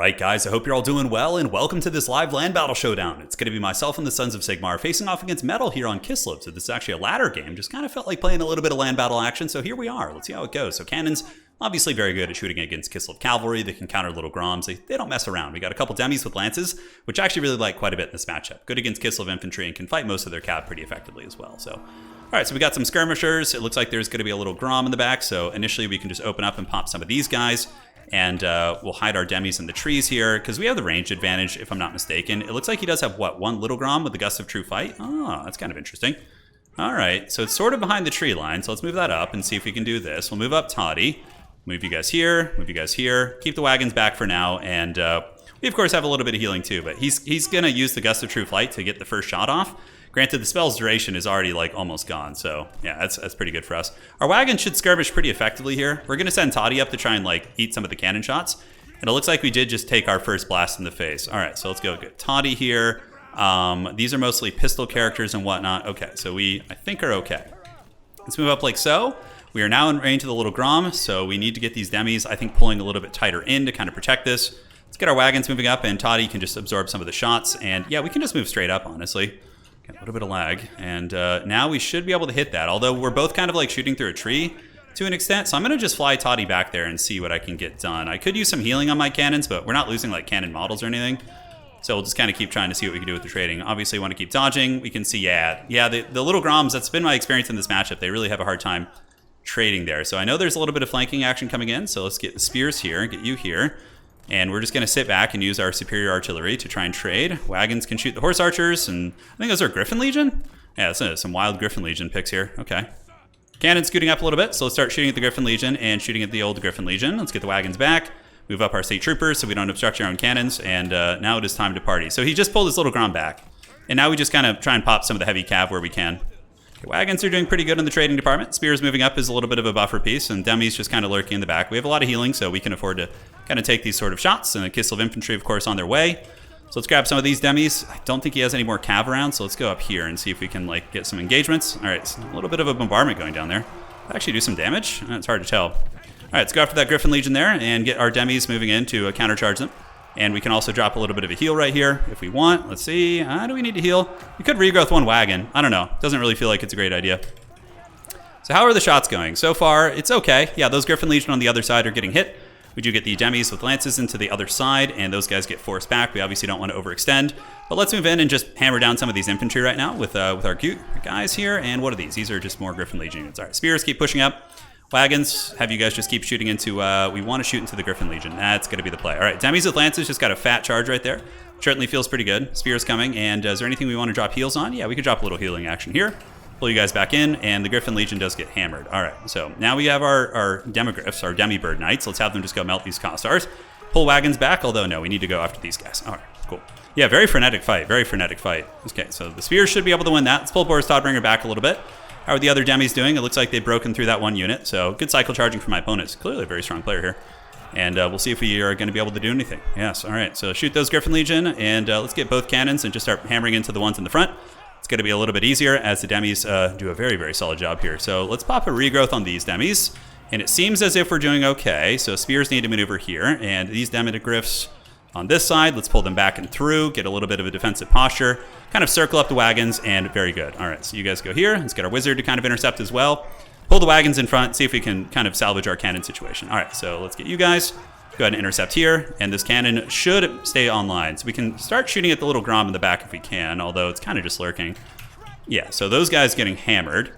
Alright guys, I hope you're all doing well, and welcome to this live land battle showdown. It's going to be myself and the Sons of Sigmar facing off against Metal here on Kislev. So this is actually a ladder game, just kind of felt like playing a little bit of land battle action, so here we are. Let's see how it goes. So cannons, obviously very good at shooting against Kislev Cavalry. They can counter little Groms. They don't mess around. We got a couple demis with lances, which I actually really like quite a bit in this matchup. Good against Kislev infantry and can fight most of their cav pretty effectively as well. So, alright, so we got some skirmishers. It looks like there's going to be a little Grom in the back, so initially we can just open up and pop some of these guys. And we'll hide our demis in the trees here, because we have the range advantage, if I'm not mistaken. It looks like he does have, what, one little Grom with the Gust of True Fight? Oh, that's kind of interesting. All right, so it's sort of behind the tree line, so let's move that up and see if we can do this. We'll move up Toddy, move you guys here, move you guys here, keep the wagons back for now, and we, of course, have a little bit of healing, too, but he's going to use the Gust of True Fight to get the first shot off. Granted, the spell's duration is already, like, almost gone, so, yeah, that's pretty good for us. Our wagon should skirmish pretty effectively here. We're going to send Toddy up to try and, like, eat some of the cannon shots. And it looks like we did just take our first blast in the face. All right, so let's go get Toddy here. These are mostly pistol characters and whatnot. Okay, so we, I think, are okay. Let's move up like so. We are now in range of the little Grom, so we need to get these demis, I think, pulling a little bit tighter in to kind of protect this. Let's get our wagons moving up, and Toddy can just absorb some of the shots. And, yeah, we can just move straight up, honestly. Got a little bit of lag, and now we should be able to hit that, although we're both kind of like shooting through a tree to an extent, so I'm going to just fly Toddy back there and see what I can get done. I could use some healing on my cannons, but we're not losing like cannon models or anything, so we'll just kind of keep trying to see what we can do with the trading. Obviously, want to keep dodging. We can see, yeah, the little Groms, that's been my experience in this matchup. They really have a hard time trading there, so I know there's a little bit of flanking action coming in, so let's get the spears here, get you here. And we're just going to sit back and use our superior artillery to try and trade. Wagons can shoot the horse archers, and I think those are Griffin Legion? Yeah, that's some wild Griffin Legion picks here. Okay. Cannon scooting up a little bit, so let's start shooting at the Griffin Legion and shooting at the old Griffin Legion. Let's get the wagons back, move up our state troopers so we don't obstruct our own cannons, and now it is time to party. So he just pulled his little Grom back, and now we just kind of try and pop some of the heavy cav where we can. Okay, wagons are doing pretty good in the trading department. Spears moving up is a little bit of a buffer piece, and demis just kind of lurking in the back. We have a lot of healing, so we can afford to kind of take these sort of shots, and the Kislev infantry, of course, on their way. So let's grab some of these demis. I don't think he has any more cav around, so let's go up here and see if we can like get some engagements. All right, so a little bit of a bombardment going down there. Actually do some damage? It's hard to tell. All right, let's go after that Griffin Legion there and get our demis moving in to countercharge them. And we can also drop a little bit of a heal right here if we want. Let's see, do we need to heal? We could regrowth one wagon. I don't know, doesn't really feel like it's a great idea. So how are the shots going? So far, it's okay. Yeah, those Griffin Legion on the other side are getting hit. We do get the demis with lances into the other side, and those guys get forced back. We obviously don't want to overextend, but let's move in and just hammer down some of these infantry right now with our cute guys here. And what are these? These are just more Griffin Legion units. All right, spears keep pushing up. Wagons, have you guys just keep shooting into, we want to shoot into the Griffin Legion. That's going to be the play. All right, demis with lances just got a fat charge right there. Certainly feels pretty good. Spears coming, and is there anything we want to drop heals on? Yeah, we could drop a little healing action here. Pull you guys back in, and the Griffin Legion does get hammered. All right, so now we have our Demigryphs, our Demi-Bird Knights. Let's have them just go melt these Cossars. Pull wagons back, although no, we need to go after these guys. All right, cool. Yeah, very frenetic fight, very frenetic fight. Okay, so the Spears should be able to win that. Let's pull Boris Todbringer back a little bit. How are the other demis doing? It looks like they've broken through that one unit, so good cycle charging for my opponents. Clearly a very strong player here. And we'll see if we are going to be able to do anything. Yes, all right, so shoot those Griffin Legion, and let's get both cannons and just start hammering into the ones in the front. It's going to be a little bit easier as the demis do a very, very solid job here. So let's pop a regrowth on these demis. And it seems as if we're doing okay. So spears need to maneuver here. And these Demigryphs on this side, let's pull them back and through, get a little bit of a defensive posture, kind of circle up the wagons, and very good. All right, so you guys go here. Let's get our wizard to kind of intercept as well. Pull the wagons in front, see if we can kind of salvage our cannon situation. All right, so let's get you guys. Go ahead and intercept here, and this cannon should stay online. So we can start shooting at the little Grom in the back if we can, although it's kind of just lurking. Yeah, so those guys getting hammered.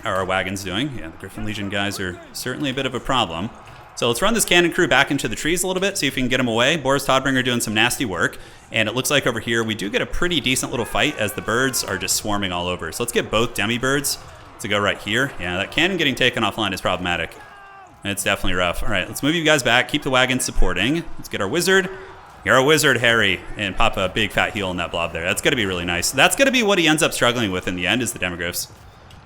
How are our wagons doing? Yeah, the Griffin Legion guys are certainly a bit of a problem. So let's run this cannon crew back into the trees a little bit, see if we can get them away. Boris Todbringer doing some nasty work, and it looks like over here we do get a pretty decent little fight as the birds are just swarming all over. So let's get both demi-birds to go right here. Yeah, that cannon getting taken offline is problematic. It's definitely rough. All right, let's move you guys back. Keep the wagons supporting. Let's get our wizard. You're a wizard, Harry, and pop a big fat heal in that blob there. That's going to be really nice. That's going to be what he ends up struggling with in the end is the Demigryphs.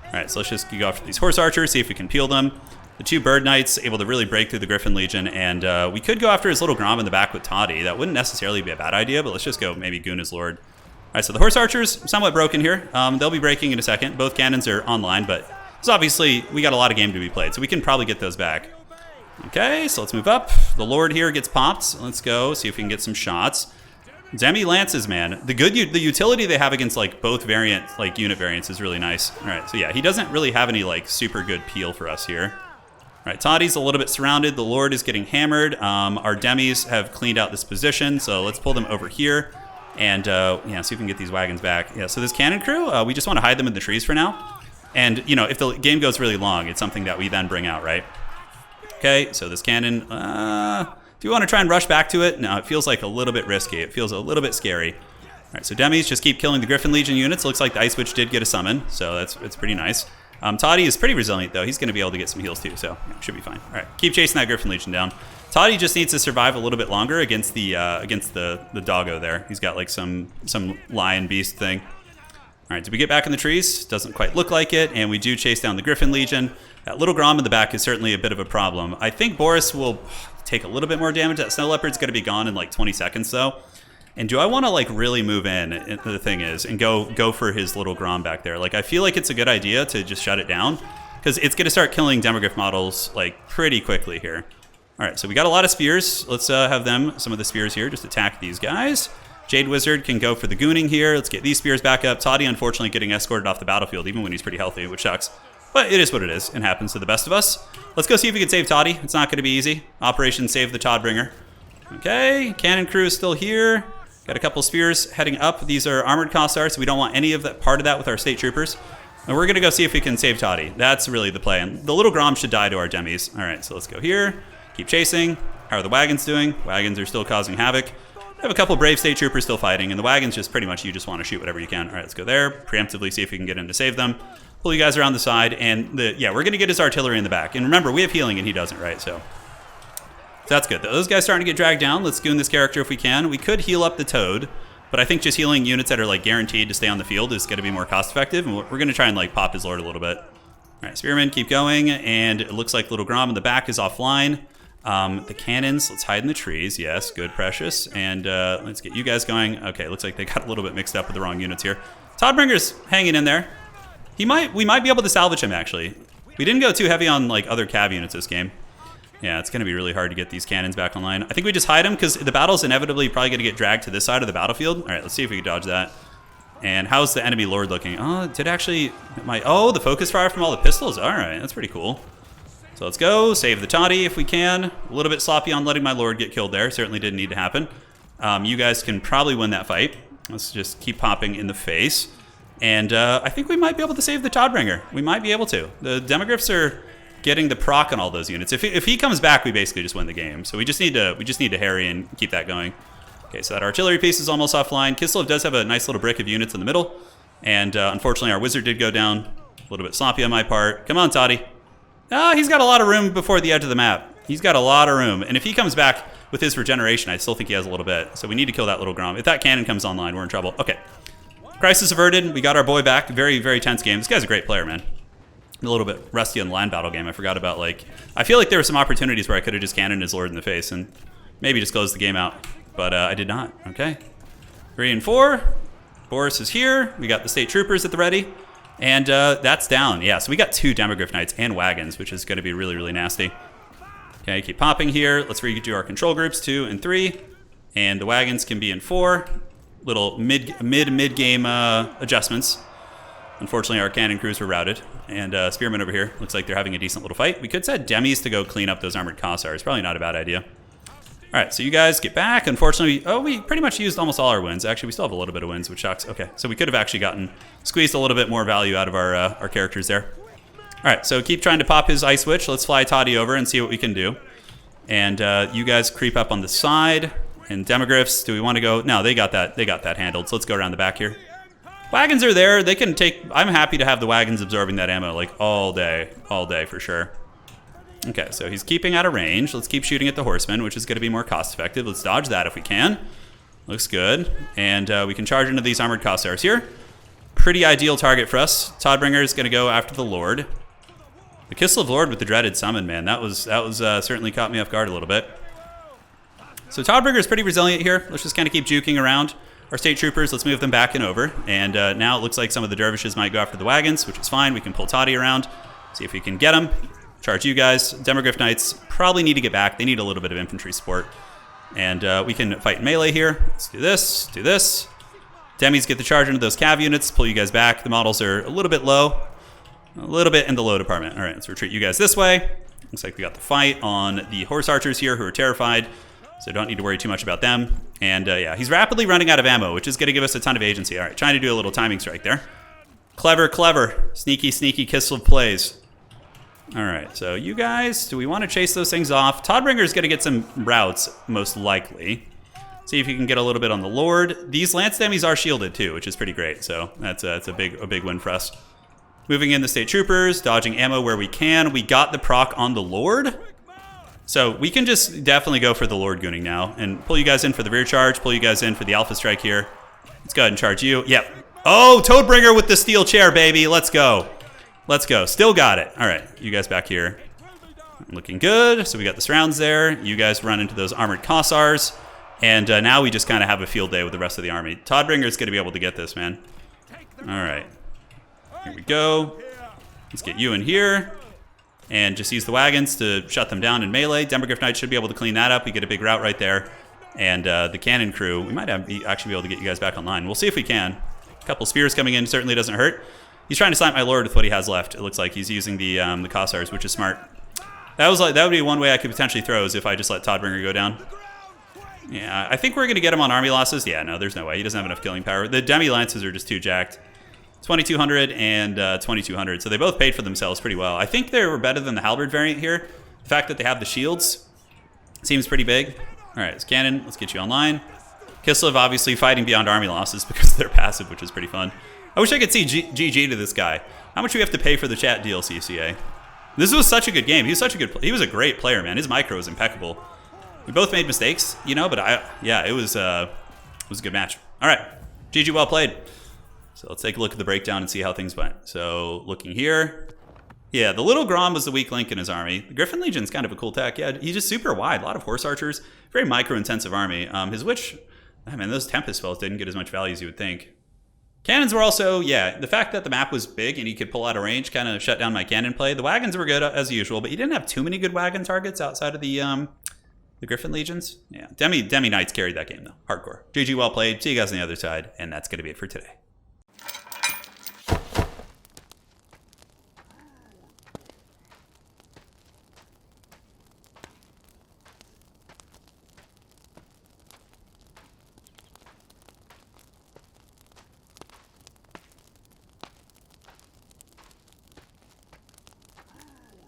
All right, so let's just go after these horse archers, see if we can peel them. The two bird knights able to really break through the Griffin Legion, and we could go after his little Grom in the back with Toddy. That wouldn't necessarily be a bad idea, but let's just go maybe Goon as Lord. All right, so the horse archers, somewhat broken here. They'll be breaking in a second. Both cannons are online, but so obviously we got a lot of game to be played, so we can probably get those back. Okay, so let's move up. The Lord here gets popped. Let's go see if we can get some shots. Demi Lances, man. The utility they have against like both variant, like unit variants is really nice. All right, so yeah, he doesn't really have any like super good peel for us here. All right, Toddy's a little bit surrounded. The Lord is getting hammered. Our Demis have cleaned out this position, so let's pull them over here and yeah, see if we can get these wagons back. Yeah, so this cannon crew, we just want to hide them in the trees for now. And you know, if the game goes really long, it's something that we then bring out, right? Okay, so this cannon, if you want to try and rush back to it, no, it feels like a little bit risky. It feels a little bit scary. All right, so Demis just keep killing the Griffin Legion units. Looks like the Ice Witch did get a summon, so it's pretty nice. Toddy is pretty resilient, though. He's going to be able to get some heals, too, so yeah, should be fine. All right, keep chasing that Griffin Legion down. Toddy just needs to survive a little bit longer against the doggo there. He's got, like, some lion beast thing. All right, did we get back in the trees? Doesn't quite look like it, and we do chase down the Griffin Legion. That little Grom in the back is certainly a bit of a problem. I think Boris will take a little bit more damage. That Snow Leopard's going to be gone in like 20 seconds though. And do I want to like really move in, the thing is, and go for his little Grom back there? Like I feel like it's a good idea to just shut it down because it's going to start killing Demigryph models like pretty quickly here. All right, so we got a lot of spears. Let's have some of the spears here, just attack these guys. Jade Wizard can go for the gooning here. Let's get these spears back up. Toddy unfortunately getting escorted off the battlefield even when he's pretty healthy, which sucks. But it is what it is. It happens to the best of us. Let's go see if we can save Toddy. It's not going to be easy. Operation Save the Toddbringer. Okay, cannon crew is still here. Got a couple spears heading up. These are armored Cossars, so we don't want any of that part of that with our state troopers. And we're going to go see if we can save Toddy. That's really the play. And the little Grom should die to our Demis. All right, so let's go here. Keep chasing. How are the wagons doing? Wagons are still causing havoc. We have a couple brave state troopers still fighting, and the wagons just pretty much you just want to shoot whatever you can. All right, let's go there. Preemptively see if we can get in to save them. Pull you guys around the side, and yeah, we're going to get his artillery in the back. And remember, we have healing, and he doesn't, right? So that's good. Those guys starting to get dragged down. Let's goon this character if we can. We could heal up the Toad, but I think just healing units that are like guaranteed to stay on the field is going to be more cost effective, and we're going to try and like pop his Lord a little bit. All right, Spearmen, keep going, and it looks like little Grom in the back is offline. The cannons, let's hide in the trees. Yes, good, Precious. And let's get you guys going. Okay, looks like they got a little bit mixed up with the wrong units here. Toddbringer's hanging in there. We might be able to salvage him, actually. We didn't go too heavy on like other cav units this game. Yeah, it's going to be really hard to get these cannons back online. I think we just hide them because the battle's inevitably probably going to get dragged to this side of the battlefield. All right, let's see if we can dodge that. And how's the enemy Lord looking? Oh, it did actually... the focus fire from all the pistols. All right, that's pretty cool. So let's go, save the Toddy if we can. A little bit sloppy on letting my Lord get killed there. Certainly didn't need to happen. You guys can probably win that fight. Let's just keep popping in the face. And I think we might be able to save the Toddbringer. We might be able to. The Demigryphs are getting the proc on all those units. If he comes back, we basically just win the game. So we just need to harry and keep that going. Okay, so that artillery piece is almost offline. Kislev does have a nice little brick of units in the middle. And unfortunately, our wizard did go down. A little bit sloppy on my part. Come on, Toddy. He's got a lot of room before the edge of the map. He's got a lot of room. And if he comes back with his regeneration, I still think he has a little bit. So we need to kill that little Grom. If that cannon comes online, we're in trouble. Okay. Crisis averted. We got our boy back. Very, very tense game. This guy's a great player, man. A little bit rusty on the land battle game. I forgot about, I feel like there were some opportunities where I could have just cannoned his Lord in the face and maybe just closed the game out. But I did not. Okay. 3 and 4. Boris is here. We got the state troopers at the ready. And that's down. Yeah, so we got 2 Demigryph Knights and wagons, which is going to be really, really nasty. Okay, keep popping here. Let's redo our control groups, 2 and 3. And the wagons can be in 4. Little mid-game adjustments. Unfortunately, our cannon crews were routed. And Spearmen over here, looks like they're having a decent little fight. We could set Demis to go clean up those armored Cossars. Probably not a bad idea. All right, so you guys get back. Unfortunately, we pretty much used almost all our wins. Actually, we still have a little bit of wins, which sucks. Okay, so we could have actually squeezed a little bit more value out of our characters there. All right, so keep trying to pop his Ice Witch. Let's fly Toddy over and see what we can do. And you guys creep up on the side. And Demigryphs, do we want to go? No, they got that handled. So let's go around the back here. Wagons are there. They can take... I'm happy to have the wagons absorbing that ammo like all day for sure. Okay, so he's keeping out of range. Let's keep shooting at the horsemen, which is going to be more cost effective. Let's dodge that if we can. Looks good. And we can charge into these armored Cossars here. Pretty ideal target for us. Toddbringer is going to go after the Lord. The Kislev Lord with the dreaded summon, man. That was certainly caught me off guard a little bit. So Toddbringer is pretty resilient here. Let's just kind of keep juking around our state troopers. Let's move them back and over. And now it looks like some of the dervishes might go after the wagons, which is fine. We can pull Toddy around, see if we can get him. charge you guys. Demigryph Knights probably need to get back. They need a little bit of infantry support. And we can fight in melee here. Let's do this, do this. Demis get the charge into those cav units, pull you guys back. The models are a little bit low. A little bit in the low department. All right, let's retreat you guys this way. Looks like we got the fight on the horse archers here who are terrified. So don't need to worry too much about them. And yeah, he's rapidly running out of ammo, which is going to give us a ton of agency. All right, trying to do a little timing strike there. Clever, clever. Sneaky, sneaky Kislev plays. All right, so you guys, do we want to chase those things off? Toddbringer's going to get some routes, most likely. See if you can get a little bit on the Lord. These Lance Demis are shielded too, which is pretty great. So that's a big win for us. Moving in the State Troopers, dodging ammo where we can. We got the proc on the Lord. So we can just definitely go for the Lord Gooning now and pull you guys in for the rear charge, pull you guys in for the Alpha Strike here. Let's go ahead and charge you. Yep. Oh, Toadbringer with the steel chair, baby. Let's go. Let's go. Still got it. All right, you guys back here. Looking good. So we got the surrounds there. You guys run into those armored Kossars. And now we just kind of have a field day with the rest of the army. Toddbringer's going to be able to get this, man. All right. Here we go. Let's get you in here. And just use the wagons to shut them down in melee. Demigryph Knights should be able to clean that up. We get a big route right there. And the cannon crew, we might actually be able to get you guys back online. We'll see if we can. A couple spears coming in certainly doesn't hurt. He's trying to snipe my Lord with what he has left. It looks like he's using the Kossars, which is smart. That would be one way I could potentially throw is if I just let Toddbringer go down. Yeah, I think we're going to get him on army losses. Yeah, no, there's no way. He doesn't have enough killing power. The Demi Lances are just too jacked. 2200 and 2200, so they both paid for themselves pretty well. I think they were better than the Halberd variant here. The fact that they have the shields seems pretty big. All right, it's cannon. Let's get you online. Kislev obviously fighting beyond army losses because they're passive, which is pretty fun. I wish I could see GG to this guy. How much do we have to pay for the chat DLC, CA? This was such a good game. He was a great player, man. His micro was impeccable. We both made mistakes, you know, but yeah, it was a good match. All right, GG, well played. So let's take a look at the breakdown and see how things went. So looking here, yeah, the little Grom was the weak link in his army. The Griffin Legion's kind of a cool tech. Yeah, he's just super wide. A lot of horse archers. Very micro-intensive army. His Witch, I mean, those Tempest spells didn't get as much value as you would think. Cannons were also, yeah, the fact that the map was big and he could pull out of range kind of shut down my cannon play. The wagons were good as usual, but he didn't have too many good wagon targets outside of the Griffin Legions. Yeah, Demi Knights carried that game though. Hardcore. GG, well played. See you guys on the other side, and that's going to be it for today.